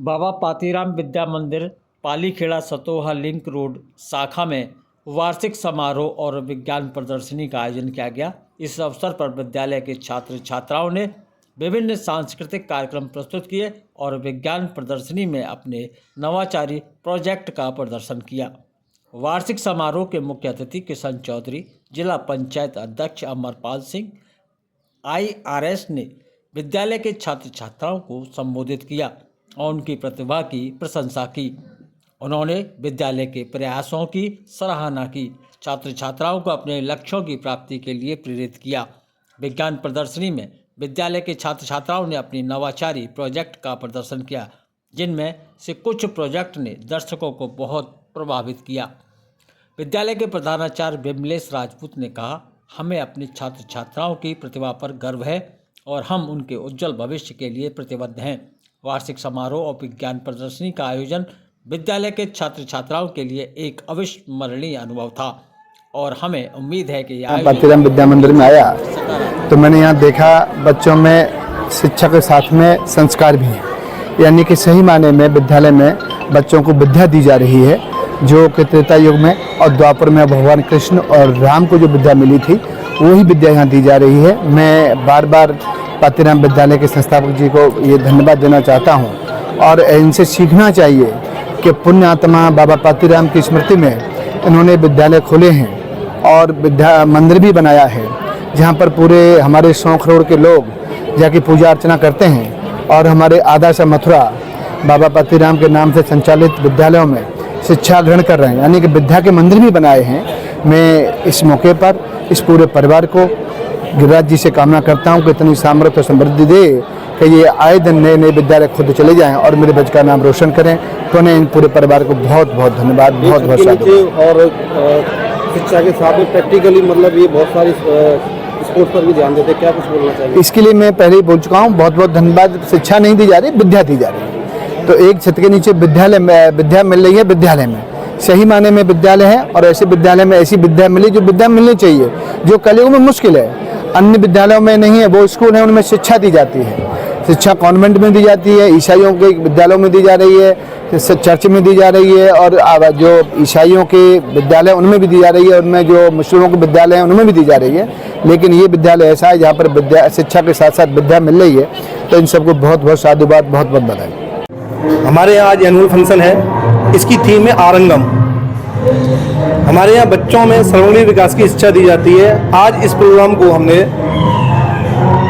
बाबा पातीराम विद्या मंदिर पालीखेड़ा Satoha link road शाखा में वार्षिक समारोह और विज्ञान प्रदर्शनी का आयोजन किया गया। इस अवसर पर विद्यालय के छात्र छात्राओं ने विभिन्न सांस्कृतिक कार्यक्रम प्रस्तुत किए और विज्ञान प्रदर्शनी में अपने नवाचारी प्रोजेक्ट का प्रदर्शन किया। वार्षिक समारोह के मुख्य अतिथि किशन चौधरी, जिला पंचायत अध्यक्ष अमरपाल सिंह, IRS ने विद्यालय के छात्र छात्राओं को संबोधित किया और उनकी प्रतिभा की प्रशंसा की। उन्होंने विद्यालय के प्रयासों की सराहना की, छात्र छात्राओं को अपने लक्ष्यों की प्राप्ति के लिए प्रेरित किया। विज्ञान प्रदर्शनी में विद्यालय के छात्र छात्राओं ने अपनी नवाचारी प्रोजेक्ट का प्रदर्शन किया, जिनमें से कुछ प्रोजेक्ट ने दर्शकों को बहुत प्रभावित किया। विद्यालय के प्रधानाचार्य विमलेश राजपूत ने कहा, हमें अपने छात्र छात्राओं की प्रतिभा पर गर्व है और हम उनके उज्जवल भविष्य के लिए प्रतिबद्ध हैं। वार्षिक समारोह और विज्ञान प्रदर्शनी का आयोजन विद्यालय के छात्र छात्राओं के लिए एक अविस्मरणीय अनुभव था और हमें उम्मीद है कि पातीराम विद्या मंदिर में आया तो मैंने यहाँ देखा बच्चों में शिक्षा के साथ में संस्कार भी हैं, यानी कि सही माने में विद्यालय में बच्चों को विद्या दी जा रही है, जो कि त्रेता युग में और द्वापर में भगवान कृष्ण और राम को जो विद्या मिली थी वही विद्या यहाँ दी जा रही है। मैं बार बार पातीराम विद्यालय के संस्थापक जी को ये धन्यवाद देना चाहता हूँ और इनसे सीखना चाहिए कि पुण्य आत्मा बाबा पातीराम की स्मृति में इन्होंने विद्यालय खोले हैं और विद्या मंदिर भी बनाया है, जहाँ पर पूरे हमारे 100 करोड़ के लोग जाके पूजा अर्चना करते हैं और हमारे आधा से मथुरा बाबा पातीराम के नाम से संचालित विद्यालयों में शिक्षा ग्रहण कर रहे हैं, यानी कि विद्या के मंदिर भी बनाए हैं। मैं इस मौके पर इस पूरे परिवार को गिरिराज जी से कामना करता हूँ कि इतनी सामर्थ्य और समृद्धि दे कि ये आए दिन नए नए विद्यालय खुद चले जाएं और मेरे बच्चे का नाम रोशन करें। तो उन्हें इन पूरे परिवार को बहुत बहुत धन्यवाद, बहुत बहुत साधुवाद। और शिक्षा के साथ में प्रैक्टिकली मतलब ये बहुत सारी स्पोर्ट्स पर भी ध्यान देते हैं, क्या कुछ बोलना चाहिए? इसके लिए मैं पहले ही बोल चुका हूँ, बहुत बहुत धन्यवाद। शिक्षा नहीं दी जा रही, विद्या दी जा रही है। तो एक छत के नीचे विद्यालय में विद्या मिल रही है, विद्यालय में सही माने में विद्यालय है और ऐसे विद्यालय में ऐसी विद्या मिली जो विद्या मिलनी चाहिए, जो कलयुग में मुश्किल है। अन्य विद्यालयों में नहीं है, वो स्कूल है उनमें शिक्षा दी जाती है। शिक्षा कॉन्वेंट में दी जाती है, ईसाइयों के विद्यालयों में दी जा रही है, चर्च में दी जा रही है और जो ईसाइयों के विद्यालय उनमें भी दी जा रही है, उनमें जो मुस्लिमों के विद्यालय हैं उनमें भी दी जा रही है। लेकिन ये विद्यालय ऐसा है जहाँ पर विद्या शिक्षा के साथ साथ विद्या मिल रही है। तो इन सबको बहुत बहुत साधुवाद, बहुत बहुत बधाई। हमारे यहाँ आज एनुअल फंक्शन है, इसकी थीम है आरंगम। हमारे यहाँ बच्चों में सर्वांगीण विकास की शिक्षा दी जाती है। आज इस प्रोग्राम को हमने,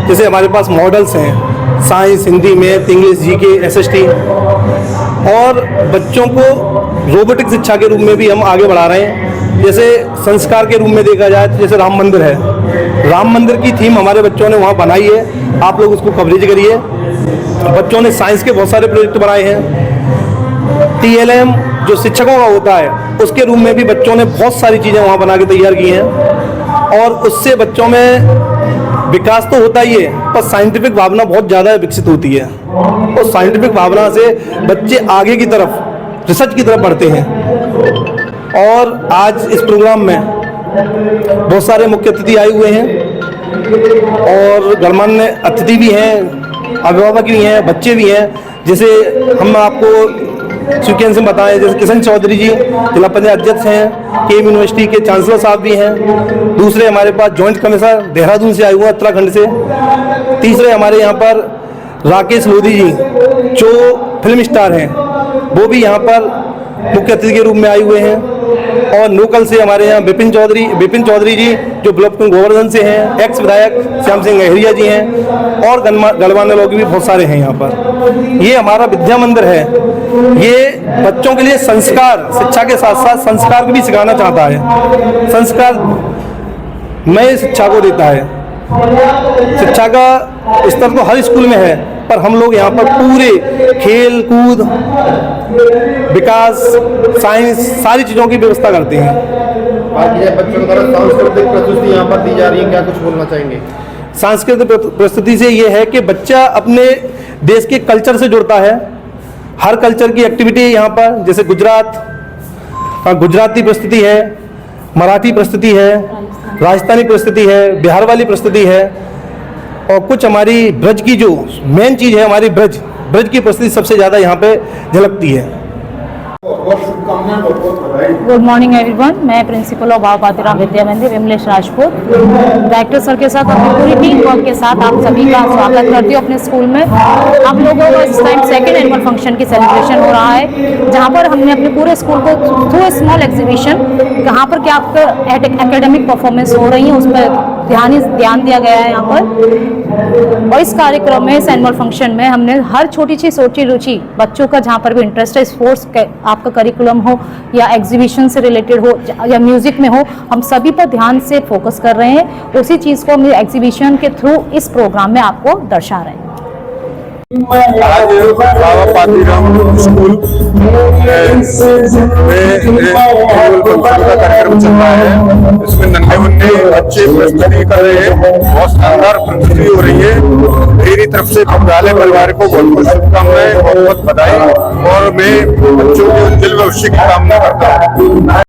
जैसे हमारे पास मॉडल्स हैं science, Hindi, math, English, GK, SST, और बच्चों को रोबोटिक शिक्षा के रूप में भी हम आगे बढ़ा रहे हैं। जैसे संस्कार के रूप में देखा जाए तो जैसे राम मंदिर है, राम मंदिर की थीम हमारे बच्चों ने वहाँ बनाई है, आप लोग उसको कवरेज करिए। बच्चों ने साइंस के बहुत सारे प्रोजेक्ट बनाए हैं। TLM जो शिक्षकों का होता है उसके रूप में भी बच्चों ने बहुत सारी चीज़ें वहाँ बना के तैयार की हैं और उससे बच्चों में विकास तो होता ही है, पर साइंटिफिक भावना बहुत ज़्यादा विकसित होती है और साइंटिफिक भावना से बच्चे आगे की तरफ रिसर्च की तरफ बढ़ते हैं। और आज इस प्रोग्राम में बहुत सारे मुख्य अतिथि आए हुए हैं और गणमान्य अतिथि भी हैं, अभिभावक भी हैं, बच्चे भी हैं। जैसे हम आपको सुकेन से बताएं, जैसे किशन चौधरी जी जिला पंचायत अध्यक्ष हैं, KM यूनिवर्सिटी के चांसलर साहब भी हैं। दूसरे हमारे पास जॉइंट कमिश्नर देहरादून से आए हुए हैं, उत्तराखंड से। तीसरे हमारे यहाँ पर राकेश लोधी जी जो फिल्म स्टार हैं, वो भी यहाँ पर मुख्य अतिथि के रूप में आए हुए हैं। और लोकल से हमारे यहाँ विपिन चौधरी जी जो ब्लॉक गोवर्धन से हैं, एक्स विधायक श्याम सिंह अहरिया जी हैं और गणमान्य लोग भी बहुत सारे हैं यहाँ पर। ये हमारा विद्या मंदिर है, ये बच्चों के लिए संस्कार, शिक्षा के साथ साथ संस्कार भी सिखाना चाहता है। संस्कार नए शिक्षा को देता है। शिक्षा का स्तर तो हर स्कूल में है, पर हम लोग यहाँ पर पूरे खेल कूद, विकास, साइंस, सारी चीज़ों की व्यवस्था करते हैं। बाकी बच्चों द्वारा सांस्कृतिक प्रस्तुति यहाँ पर दी जा रही है, क्या कुछ बोलना चाहेंगे? सांस्कृतिक प्रस्तुति से ये है कि बच्चा अपने देश के कल्चर से जुड़ता है। हर कल्चर की एक्टिविटी है यहाँ पर, जैसे गुजराती प्रस्तुति है, मराठी प्रस्तुति है, राजस्थानी प्रस्तुति है, बिहार वाली प्रस्तुति है और कुछ हमारी ब्रज की जो मेन चीज़ है, हमारी ब्रज ब्रज की परिस्थिति सबसे ज़्यादा यहाँ पे झलकती है। बहुत शुभकामनाएं, बहुत बहुत बधाई। Good morning everyone. मैं प्रिंसिपल ऑफ बाबा पातीराम विद्या मंदिर विमलेश राजपूत डायरेक्टर सर के साथ अपनी पूरी टीम वर्क के साथ आप सभी का स्वागत करती हूँ अपने स्कूल में। हम लोगों को इस टाइम सेकेंड एनुअल फंक्शन की सेलिब्रेशन हो रहा है, जहाँ पर हमने अपने पूरे स्कूल को थ्रू ए स्मॉल एग्जीबिशन, कहाँ पर क्या आपका एकेडमिक परफॉर्मेंस हो रही है उस पर ध्यान दिया गया है यहाँ पर। और इस कार्यक्रम में, इस एनुअल फंक्शन में हमने हर छोटी सी सोची रुचि बच्चों का जहाँ पर भी इंटरेस्ट है, स्पोर्ट्स आपका करिकुलम हो या एग्जीबिशन से रिलेटेड हो या म्यूजिक में हो, हम सभी पर ध्यान से फोकस कर रहे हैं। उसी चीज़ को हम एग्जीबिशन के थ्रू इस प्रोग्राम में आपको दर्शा रहे हैं। आज बाबा पातीराम स्कूल में एनुअल फंक्शन का कार्यक्रम चल रहा है। इसमें नन्हे मुन्ने बच्चे प्रस्तुति कर रहे हैं, बहुत शानदार प्रस्तुति हो रही है। मेरी तरफ से विद्यालय परिवार को बहुत बहुत शुभकामनाएं, बहुत बहुत बधाई, और मैं बच्चों के उज्जवल भविष्य की कामना करता हूँ।